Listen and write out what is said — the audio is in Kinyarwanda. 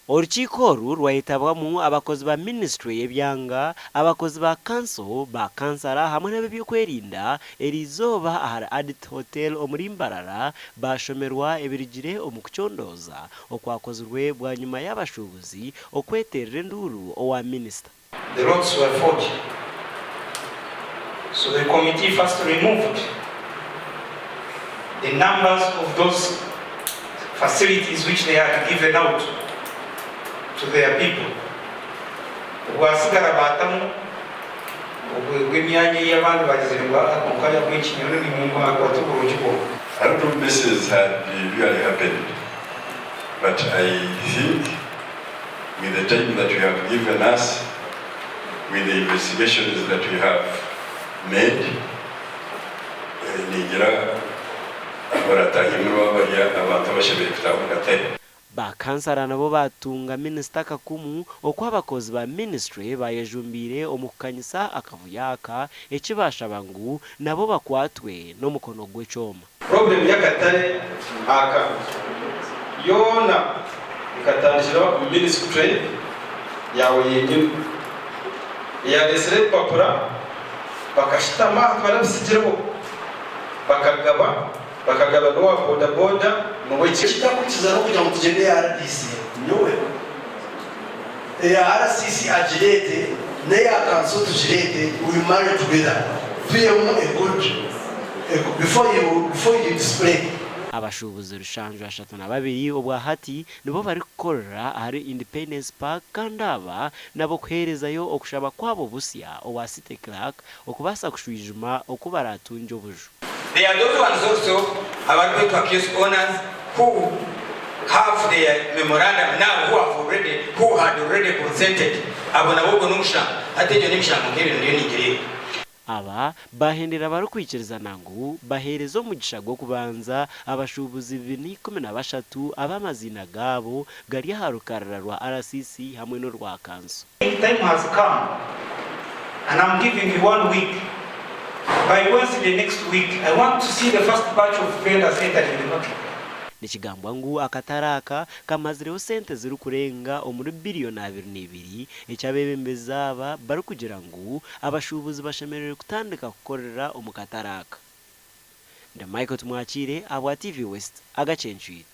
Urukiko uru rwahitabwamo abakozi ba ministry y'ebyanga, abakozi ba council, ba kansara hamwe n'abebyokwelinda erizoba ahari Adit Hotel omuri MBARARA bashomerwa ebirigire omu kucondoza okwakozirwe bwa nyuma y'abashuubuzi okweterera enduru owa minister. The roads were forged. So the committee first removed the numbers of those facilities which they had given out to their people. I don't know if this had really happened, but I think with the time that you have given us, with the investigations that we have made, ba kansara nabo batunga minister kakumu okwa abakozi ba ministry bayejumbire omukanyisa akavuyaka ekibasha bangu nabo bakwatwe no mukono gw'ecyoma. Problem ya katare aka yona ikatandishira mu ministry yawe yenyine ya resere papura bakashitama barabisigireho bakagaba no boda boda mu wiki kitakukiza no kugira ngo tugende RDC nyowe RCC agirete ne ya kanso tugirete we marry together a good before you display. Abashuubuzi rushanjwa 32 obwa hati nibo bari gukorera ahari Independence Park kandi aba nabo kuherezayo okushaba kwabo busya owa City Clerk okubasa kushwijuma okubaratunjo buju. There are those ones also about going to accuse owners who have their memorandum now who had already consented. Aba bahendera barukwikiriza nangu baherezo omugisha gw'okubanza abashuubuzi 2013 abamazina gabo gari harukarara rwa RCC hamwe no rwa kanso. Time has come and I'm giving you 1 week. By Wednesday next week, I want to see the first batch of vendors entering the market. Nikigambwa ngu akataraka kamazireho sente ziri kurenga omuri biliyoni 22 ekyabebembeza aba bari kugira ngu abashuubuzi bashemerere kutandika kukorera omu kataraka. Nda Michael Tumwakire abwa TV West Agacencwire.